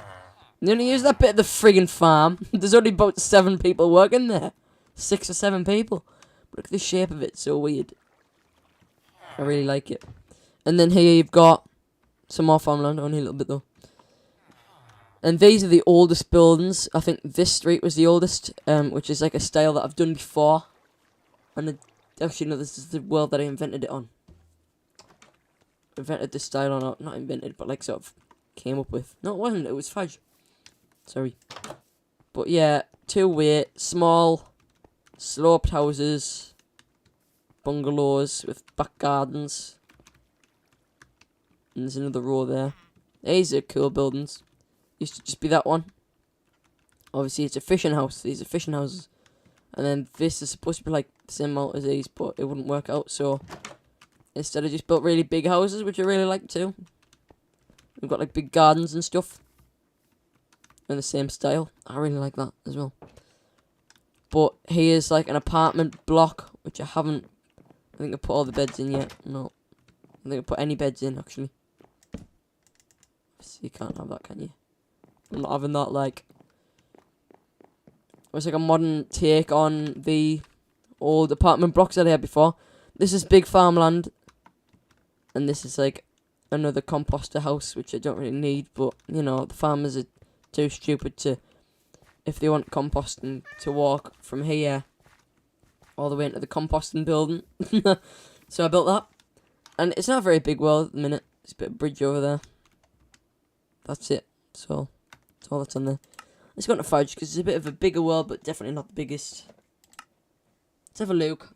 You only use that bit of the friggin' farm. There's only about 7 people working there. 6 or 7 people. But look at the shape of it, it's so weird. I really like it. And then here you've got some more farmland, only a little bit though. And these are the oldest buildings. I think this street was the oldest, which is like a style that I've done before. And actually, no, this is the world that I invented it on. Invented this style on, not invented, but like sort of came up with. No, it wasn't. It was Fudge. Sorry. But yeah, 2-way, small, sloped houses. bungalows with back gardens. And there's another row there. These are cool buildings. Used to just be that one. Obviously, it's a fishing house. These are fishing houses. And then this is supposed to be like the same amount as these, but it wouldn't work out. So instead, I just built really big houses, which I really like too. We've got like big gardens and stuff. In the same style. I really like that as well. But here's like an apartment block, which I haven't. I think I put all the beds in yet. No. I think I put any beds in actually. So you can't have that, can you? I'm not having that like. It's like a modern take on the old apartment blocks that I had before. This is big farmland. And this is like another composter house, which I don't really need. But, you know, the farmers are too stupid to, if they want composting, to walk from here all the way into the composting building. So I built that. And it's not a very big world at the minute. There's a bit of bridge over there. That's it. So, that's all that's on there. Let's go into Fudge, because it's a bit of a bigger world, but definitely not the biggest. Let's have a look.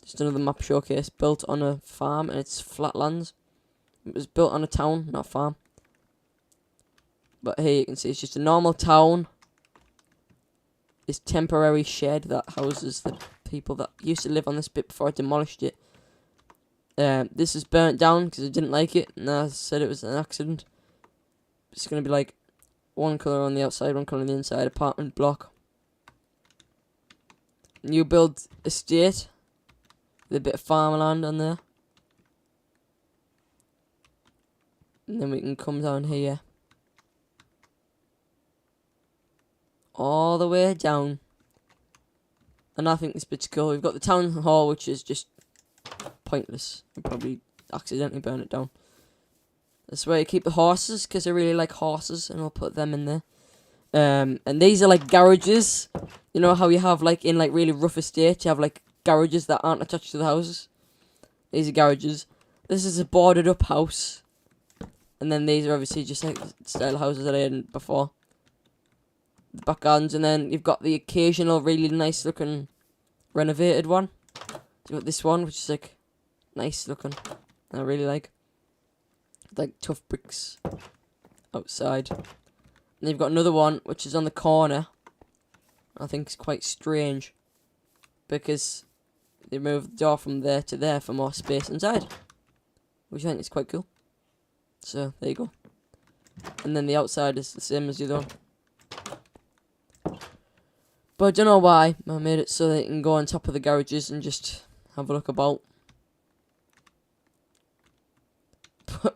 Just another map showcase, built on a farm, and it's flatlands. It was built on a town, not a farm. But here you can see it's just a normal town. This temporary shed that houses the people that used to live on this bit before I demolished it. This is burnt down because I didn't like it, and I said it was an accident. It's going to be like one colour on the outside, one colour on the inside, apartment block. New build estate with a bit of farmland on there. And then we can come down here. All the way down. And I think this bit's cool. We've got the town hall, which is just pointless. I'll probably accidentally burn it down. That's where you keep the horses, because I really like horses, and I'll put them in there. And these are like garages. You know how you have like in like really rough estates, you have like garages that aren't attached to the houses. These are garages. This is a boarded up house. And then these are obviously just like style houses that I had before. The back gardens, and then you've got the occasional really nice looking renovated one. You've got this one, which is like nice looking. I really like tough bricks outside. And you've got another one which is on the corner. I think it's quite strange because they moved the door from there to there for more space inside, which I think is quite cool. So there you go. And then the outside is the same as the other one. But I don't know why I made it so that you can go on top of the garages and just have a look about.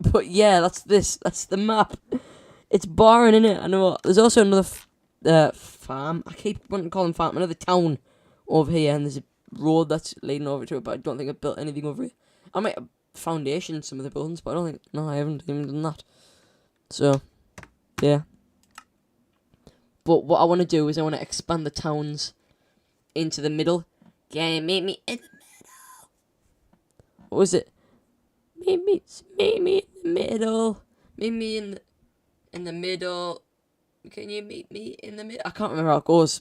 But yeah, that's this. That's the map. It's boring, innit? I know. There's also another farm. I keep wanting to call them farm. Another town over here, and there's a road that's leading over to it, but I don't think I've built anything over it. I might have foundation some of the buildings, but I don't think... No, I haven't even done that. So, yeah. But what I want to do is I want to expand the towns into the middle. Can you meet me in the middle? What was it? Meet me in the middle. Meet me in the middle. Can you meet me in the middle? I can't remember how it goes.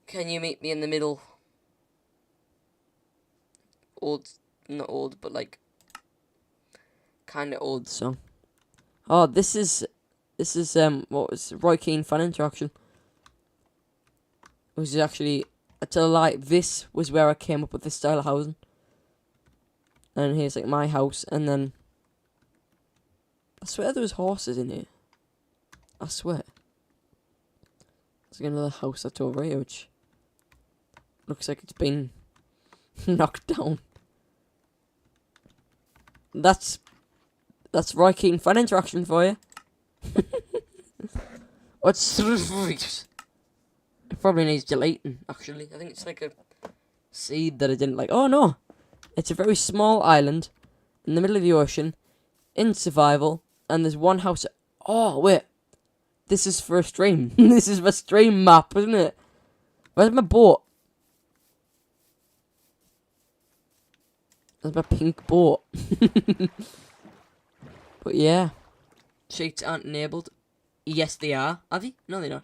Can you meet me in the middle? Old, not old, but like kind of old song. Oh, this is what was Roy Keane fan interaction. It was actually, I tell a lie, this was where I came up with this style of housing. And here's like my house, and then I swear there was horses in here. I swear. There's like another house that's over here, which looks like it's been knocked down. That's Roy Keane fan interaction for you. What's it probably needs deleting, actually. I think it's like a seed that I didn't like. Oh no! It's a very small island in the middle of the ocean, in survival, and there's one house. Oh, wait. This is for a stream. This is my stream map, isn't it? Where's my boat? There's my pink boat. But yeah. Cheats aren't enabled. Yes, they are. Are they? No, they're not.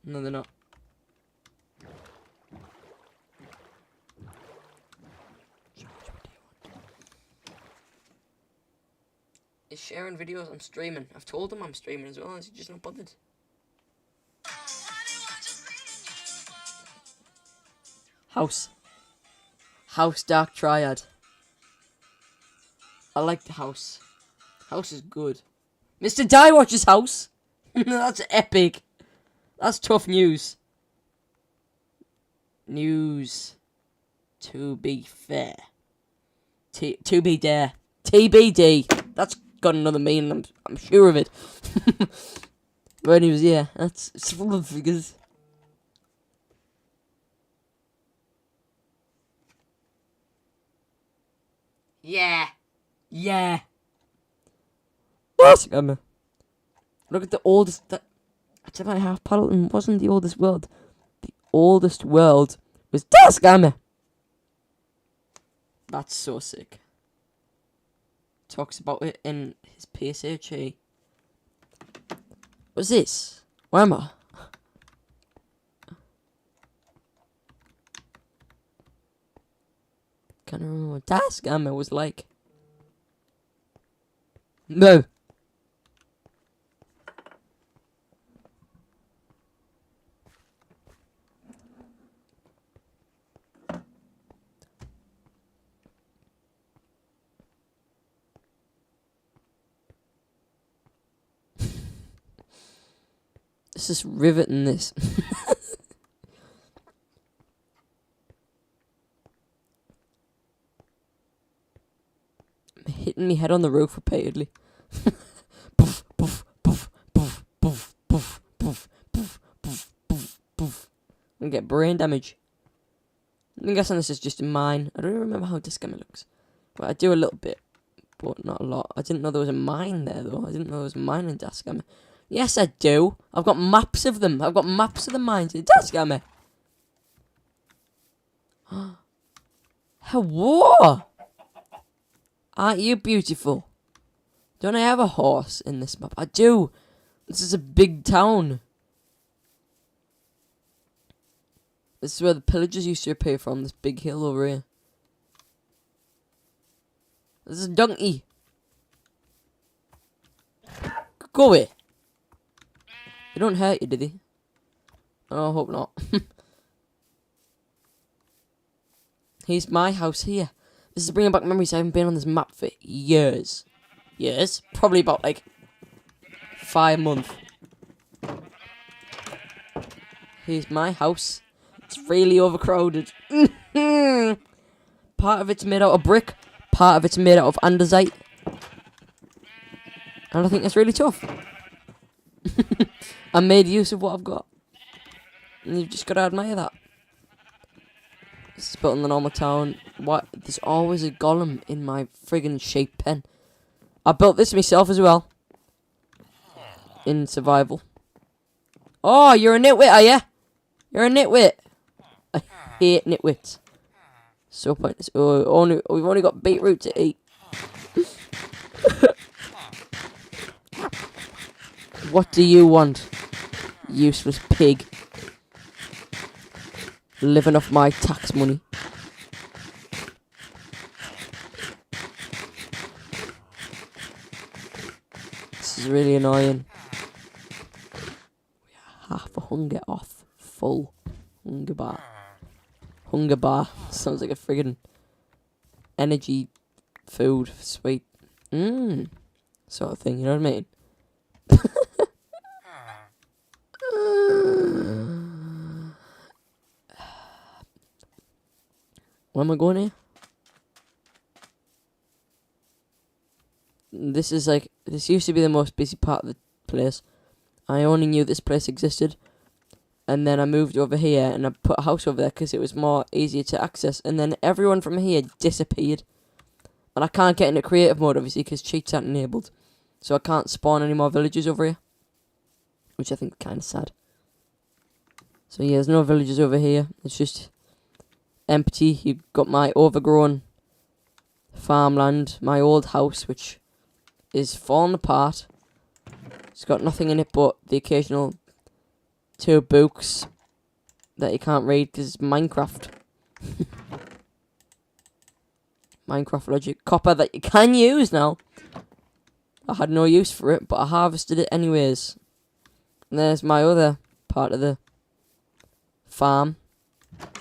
No, they're not. sharing videos. I'm streaming. I've told him I'm streaming as well, and he's just not bothered. House. House Dark Triad. I like the house. House is good. Mr. Die watches house. That's epic. That's tough news. News. To be fair. To be dare. TBD. That's got another meaning. I'm sure of it. But anyways, yeah, that's it's full of figures. Yeah. Yeah. What? Look at the oldest. I tell you how Paddleton wasn't the oldest world. The oldest world was Tascama. That's so sick. Talks about it in his PSHA. What's this? Where am I? Can't remember what Tascama was like. No. It's just riveting this. I'm hitting my head on the roof repeatedly. Poof, poof, poof, poof, poof, poof, poof, poof, poof, poof, poof. I'm gonna get brain damage. I'm guessing this is just a mine. I don't even remember how Discammer looks. But I do a little bit, but not a lot. I didn't know there was a mine there, though. I didn't know there was a mine in Discammer. Yes, I do. I've got maps of them. I've got maps of the mines in Discammer. Hello! Aren't you beautiful? Don't I have a horse in this map? I do. This is a big town. This is where the pillagers used to appear from, this big hill over here. This is a donkey. Go away. They don't hurt you, do they? Oh, I hope not. Here's my house here. This is bringing back memories. I haven't been on this map for years. Years? Probably about, like, 5 months. Here's my house. It's really overcrowded. Part of it's made out of brick. Part of it's made out of andesite. And I think that's really tough. I made use of what I've got. And you've just got to admire that. This is built in the normal town. What? There's always a golem in my friggin' sheep pen. I built this myself as well. In survival. Oh, you're a nitwit, are ya? You're a nitwit. I hate nitwits. So pointless. Oh, we've only got beetroot to eat. What do you want? Useless pig. Living off my tax money. This is really annoying. We are half a hunger off. Full hunger bar. Hunger bar. Sounds like a friggin' energy food. Sweet. Sort of thing, you know what I mean? Where am I going here? This used to be the most busy part of the place. I only knew this place existed. And then I moved over here and I put a house over there because it was more easier to access. And then everyone from here disappeared. And I can't get into creative mode, obviously, because cheats aren't enabled. So I can't spawn any more villages over here. Which I think is kind of sad. So yeah, there's no villages over here. It's just empty. You've got my overgrown farmland, my old house, which is falling apart. It's got nothing in it but the occasional 2 books that you can't read because it's Minecraft. Minecraft logic. Copper that you can use now. I had no use for it, but I harvested it anyways. And there's my other part of the farm.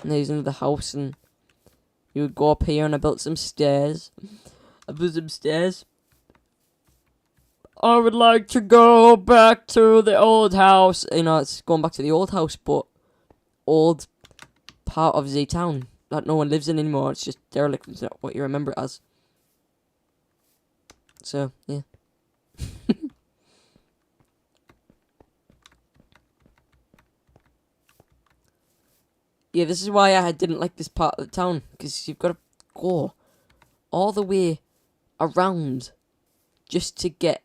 And there's another house, and you would go up here, and I built some stairs. I would like to go back to the old house. You know, it's going back to the old house, but old part of the town that no one lives in anymore. It's just derelict. It's not what you remember it as. So, yeah. Yeah, this is why I didn't like this part of the town, because you've got to go all the way around just to get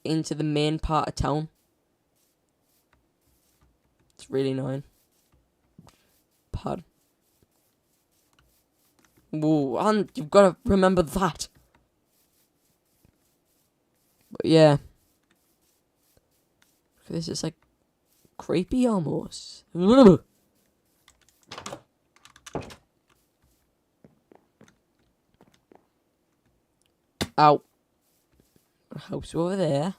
into the main part of town. It's really annoying. Pardon. Whoa, and you've got to remember that. But yeah. This is like creepy almost. Ow. A house over there.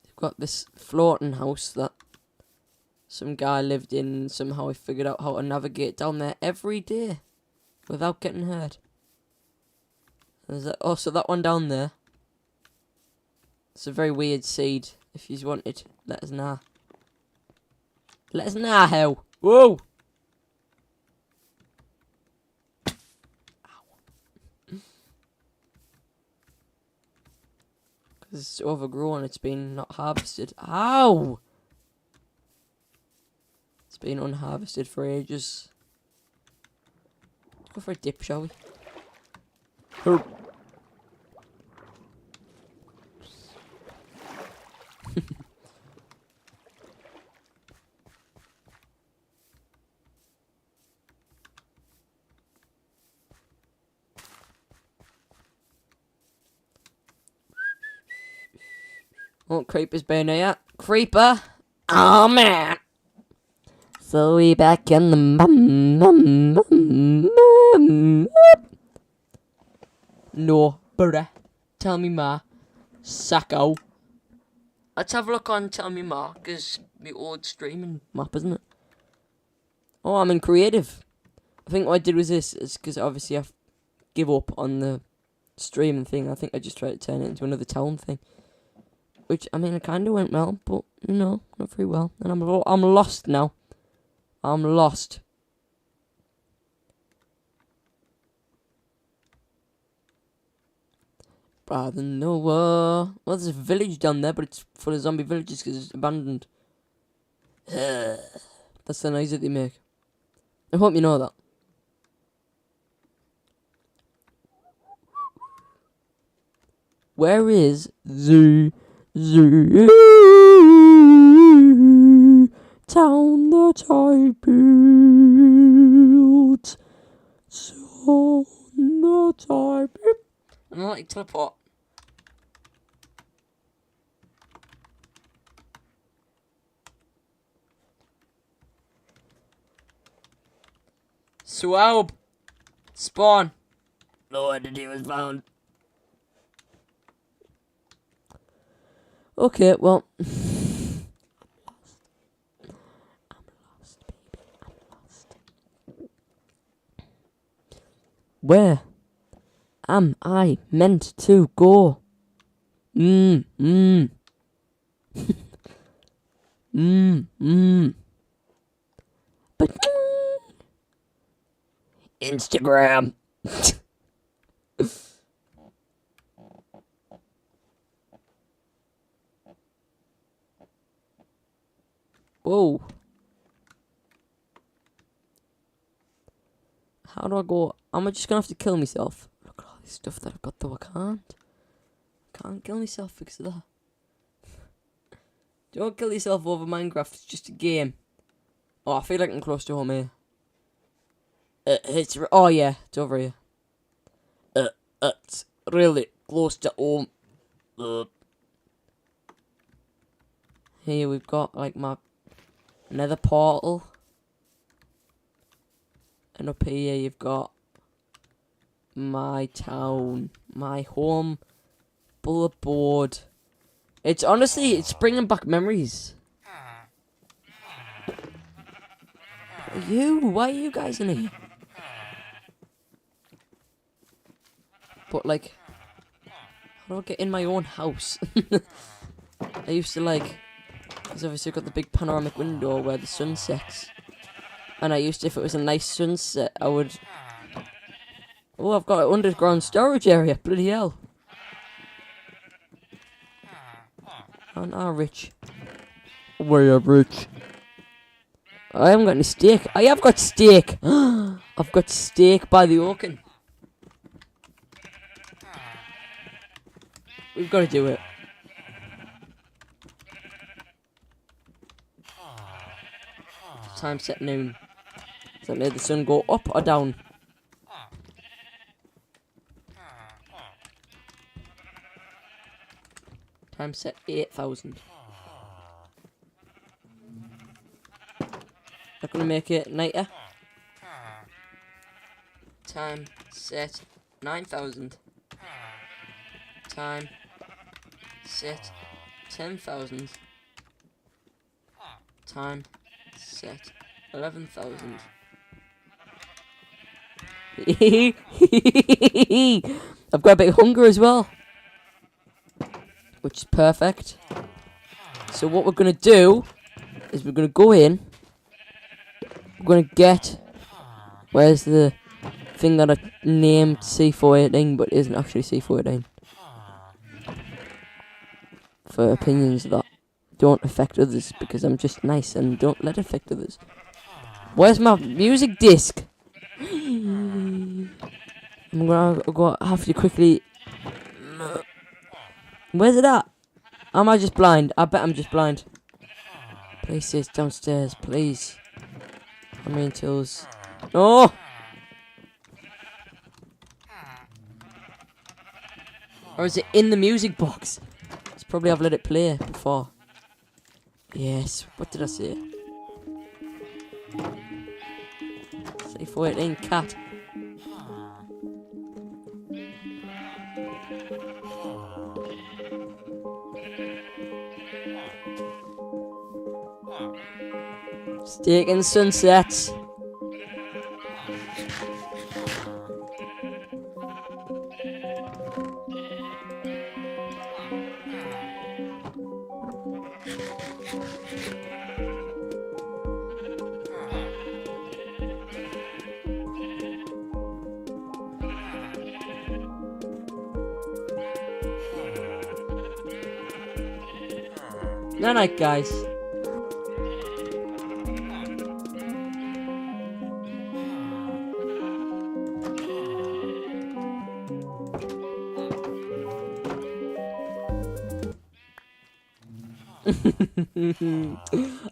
They've got this floating house that some guy lived in, and somehow he figured out how to navigate down there every day without getting hurt. There's also that one down there. It's a very weird seed. If you want it, let us know. Let us know how. Whoa! Because it's overgrown, it's been not harvested. Ow! It's been unharvested for ages. Let's go for a dip, shall we? Herp. Oh, Creeper's been here. Creeper! Oh, man! So we back in the No, bruh. Tell me more. Sacco. Let's have a look on Tell Me More, because the old streaming map, isn't it? Oh, I'm in creative. I think what I did was this, is because obviously I give up on the streaming thing. I think I just tried to turn it into another town thing. Which, I mean, it kind of went well, but, you know, not very well. And I'm lost now. I'm lost. Rather than no, well, there's a village down there, but it's full of zombie villages because it's abandoned. That's the noise that they make. I hope you know that. Where is the town that I built? Town that I built. I'm not like teleport. Swab. Spawn. No entity was found. Okay, well. I'm lost, baby. I'm lost. Where am I meant to go? But Instagram. Whoa. How do I go? Am I just gonna have to kill myself? Look at all this stuff that I've got though. I can't kill myself because of that. Don't kill yourself over Minecraft. It's just a game. Oh, I feel like I'm close to home here. Oh yeah, it's over here. It's really close to home. Here we've got like my nether portal. And up here you've got my town, my home bullet board. It's honestly, it's bringing back memories. Why are you guys in here? But like, how do I get in my own house? I used to like, because obviously I've got the big panoramic window where the sun sets. And I used to, if it was a nice sunset, I would... Oh, I've got an underground storage area, bloody hell. Aren't I rich? We are rich. I haven't got any steak. I have got steak. I've got steak by the oaken. We've got to do it. Time set noon. Does that make the sun go up or down? Time set 8,000. Not gonna make it nighter. Time set 9,000. Time set 10,000. Time set 11,000. I've got a bit of hunger as well, which is perfect. So what we're gonna do is we're gonna go in. We're gonna get, where's the thing that I named C418 but isn't actually C418, for opinions that don't affect others, because I'm just nice and don't let it affect others. Where's my music disc? I'm gonna have to quickly. Where's it at? Am I just blind? I bet I'm just blind. Please, it's downstairs, please. I mean, tools. No! Or is it in the music box? It's probably I've let it play before. Yes, what did I say? C418 cat. Steak and sunsets. Night night, guys.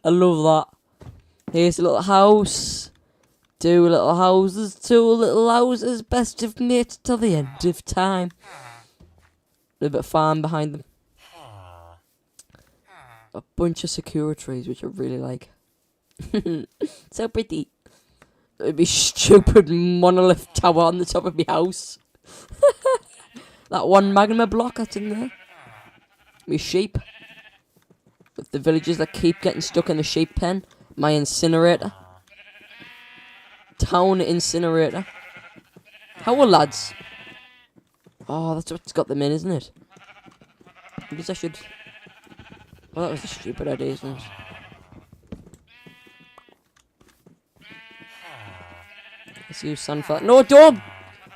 I love that. Here's a little house. Two little houses, two little houses. Best of mates till the end of time. A little bit of farm behind them. A bunch of sakura trees, which I really like. So pretty. It'd be stupid monolith tower on the top of my house. That one magma block that's in there. Me sheep. With the villagers that keep getting stuck in the sheep pen. My incinerator. Town incinerator. How are lads? Oh, that's what's got them in, isn't it? I guess I should... Well, that was a stupid idea, isn't it? Let's use sunflower. No, don't!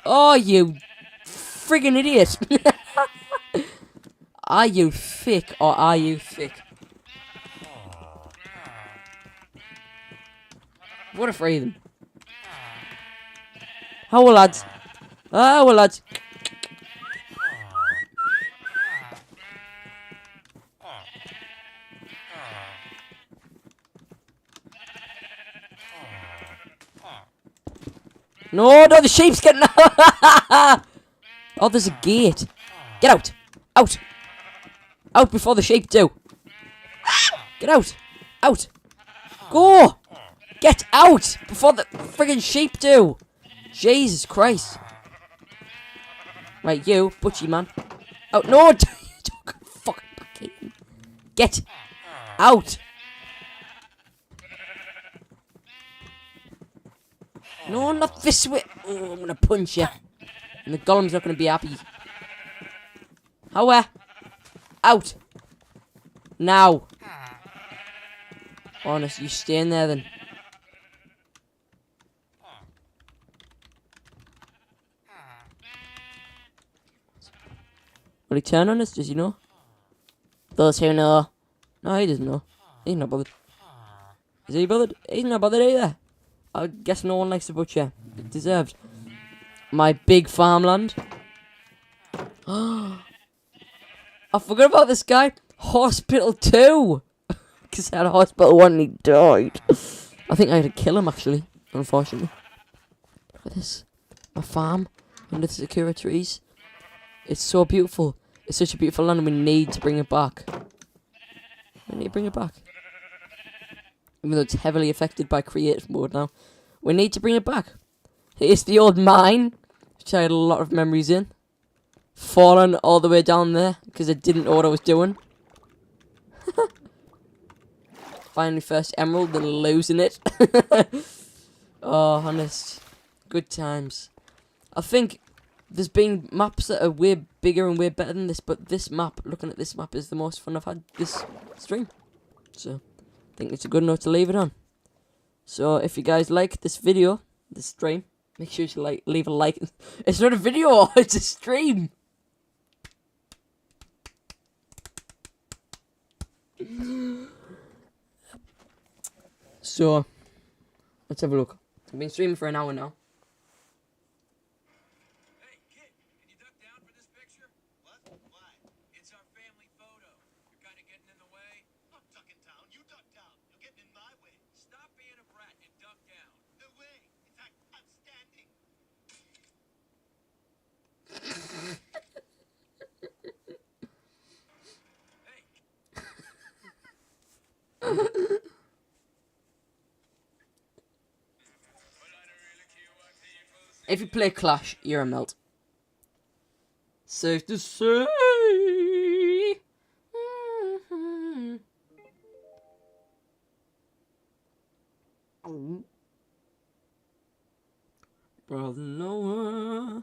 Oh, you friggin' idiot! Are you thick or are you thick? What a freedom. How are lads? How are lads? No, the sheep's getting out. Oh, there's a gate. Get out. Out. Out before the sheep do. Get out. Out. Go. Get out before the friggin' sheep do. Jesus Christ. Right, you, butchie man. out. No, don't go fucking back in. Get out. No, not this way. Oh, I'm gonna punch you. And the golem's not gonna be happy. How? Out. Now. Honest, you stay in there then. Will he turn on us? Does he know? Those who know. No, he doesn't know. He's not bothered. Is he bothered? He's not bothered either. I guess no one likes the butcher. Deserved. My big farmland. I forgot about this guy. Hospital 2. Because I had a hospital 1 and he died. I think I had to kill him actually. Unfortunately. Look at this. My farm. Under the Sakura trees. It's so beautiful. It's such a beautiful land and we need to bring it back. We need to bring it back. Even though it's heavily affected by creative mode now. We need to bring it back. It's the old mine, which I had a lot of memories in. Falling all the way down there, because I didn't know what I was doing. Finally first emerald, then losing it. Oh, honest. Good times. I think there's been maps that are way bigger and way better than this, but this map, looking at this map, is the most fun I've had this stream. So, I think it's a good note to leave it on. So, if you guys like this video, this stream, make sure to leave a like. It's not a video, it's a stream. So, let's have a look. I've been streaming for an hour now. Hey, kid, can you duck down for this picture? What? Why? It's our family photo. You're kind of getting in the way. I'm ducking down. You duck down. You're getting in my way. Stop being a brat and duck down. No way. In fact, I'm standing. Hey. If you play Clash, you're a melt. Safe to say. Brother Noah.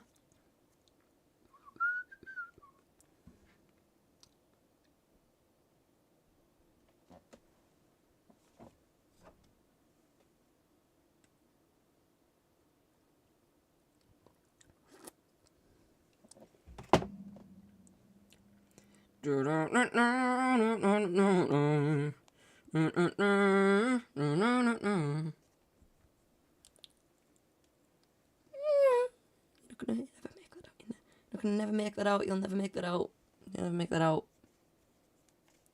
You'll never make that out. You'll never make that out. You'll never make that out.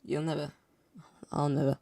You'll never. I'll never.